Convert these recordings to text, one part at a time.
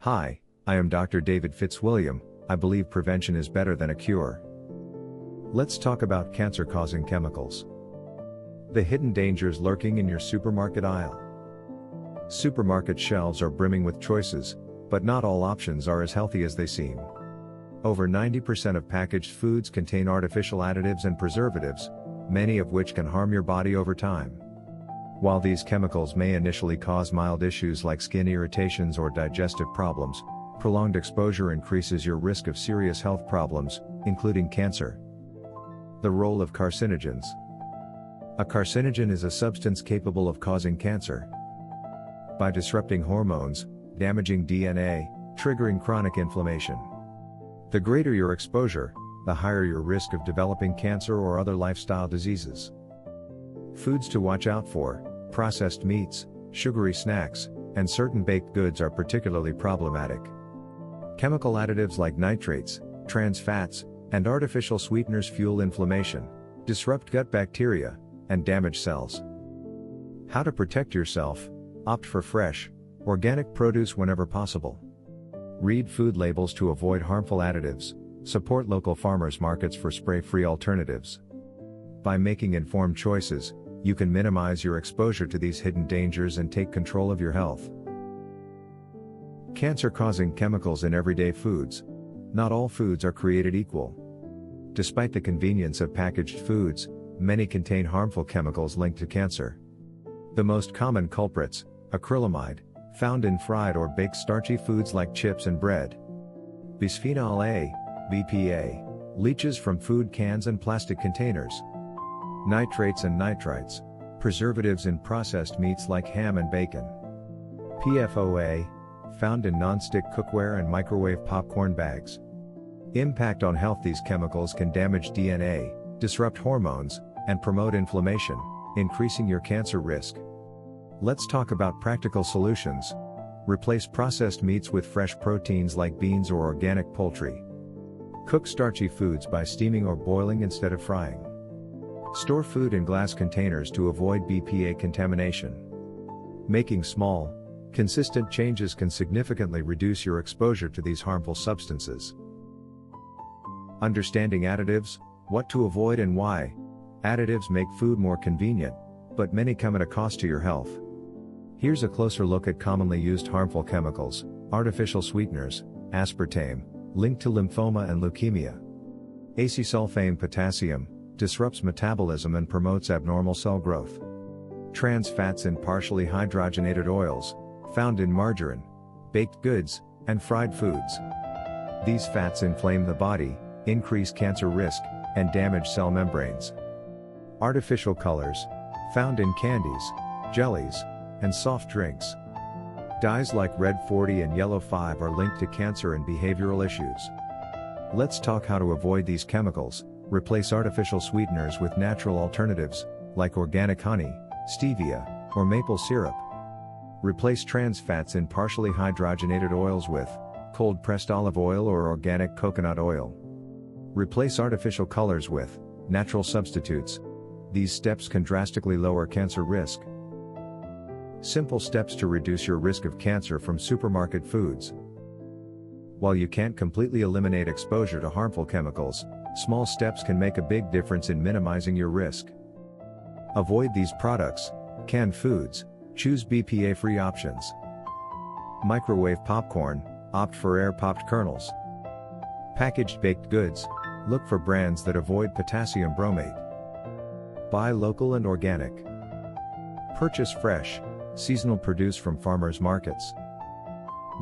Hi, I am Dr. David Fitzwilliam. I believe prevention is better than a cure. Let's talk about cancer-causing chemicals. The hidden dangers lurking in your supermarket aisle. Supermarket shelves are brimming with choices, but not all options are as healthy as they seem. Over 90% of packaged foods contain artificial additives and preservatives, many of which can harm your body over time. While these chemicals may initially cause mild issues like skin irritations or digestive problems, prolonged exposure increases your risk of serious health problems, including cancer. The role of carcinogens. A carcinogen is a substance capable of causing cancer. By disrupting hormones, damaging DNA, triggering chronic inflammation. The greater your exposure, the higher your risk of developing cancer or other lifestyle diseases. Foods to watch out for: processed meats, sugary snacks, and certain baked goods are particularly problematic. Chemical additives like nitrates, trans fats, and artificial sweeteners fuel inflammation, disrupt gut bacteria, and damage cells. How to protect yourself: opt for fresh, organic produce whenever possible. Read food labels to avoid harmful additives. Support local farmers markets for spray-free alternatives. By making informed choices, you can minimize your exposure to these hidden dangers and take control of your health. Cancer-causing chemicals in everyday foods. Not all foods are created equal. Despite the convenience of packaged foods, many contain harmful chemicals linked to cancer. The most common culprits: acrylamide, found in fried or baked starchy foods like chips and bread. Bisphenol A, BPA, leaches from food cans and plastic containers. Nitrates and nitrites, preservatives in processed meats like ham and bacon. PFOA, found in non-stick cookware and microwave popcorn bags. Impact on health: these chemicals can damage DNA, disrupt hormones, and promote inflammation, increasing your cancer risk. Let's talk about practical solutions. Replace processed meats with fresh proteins like beans or organic poultry. Cook starchy foods by steaming or boiling instead of frying. Store food in glass containers to avoid BPA contamination. Making small, consistent changes can significantly reduce your exposure to these harmful substances. Understanding additives: what to avoid and why. Additives make food more convenient, but many come at a cost to your health. Here's a closer look at commonly used harmful chemicals. Artificial sweeteners: aspartame, linked to lymphoma and leukemia. Acesulfame potassium, disrupts metabolism and promotes abnormal cell growth. Trans fats in partially hydrogenated oils, found in margarine, baked goods, and fried foods. These fats inflame the body, increase cancer risk, and damage cell membranes. Artificial colors, found in candies, jellies, and soft drinks. Dyes like red 40 and yellow 5 are linked to cancer and behavioral issues. Let's talk how to avoid these chemicals. Replace artificial sweeteners with natural alternatives, like organic honey, stevia, or maple syrup. Replace trans fats in partially hydrogenated oils with cold-pressed olive oil or organic coconut oil. Replace artificial colors with natural substitutes. These steps can drastically lower cancer risk. Simple steps to reduce your risk of cancer from supermarket foods. While you can't completely eliminate exposure to harmful chemicals, small steps can make a big difference in minimizing your risk. Avoid these products. Canned foods, choose BPA-free options. Microwave popcorn, opt for air-popped kernels. Packaged baked goods, look for brands that avoid potassium bromate. Buy local and organic. Purchase fresh, seasonal produce from farmers markets.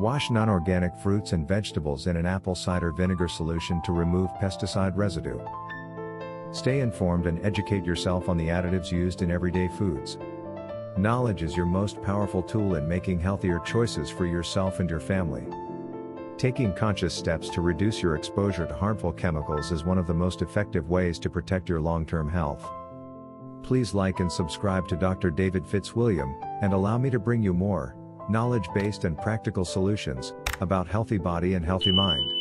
Wash non-organic fruits and vegetables in an apple cider vinegar solution to remove pesticide residue. Stay informed and educate yourself on the additives used in everyday foods. Knowledge is your most powerful tool in making healthier choices for yourself and your family. Taking conscious steps to reduce your exposure to harmful chemicals is one of the most effective ways to protect your long-term health. Please like and subscribe to Dr. David Fitzwilliam, and allow me to bring you more knowledge-based and practical solutions about healthy body and healthy mind.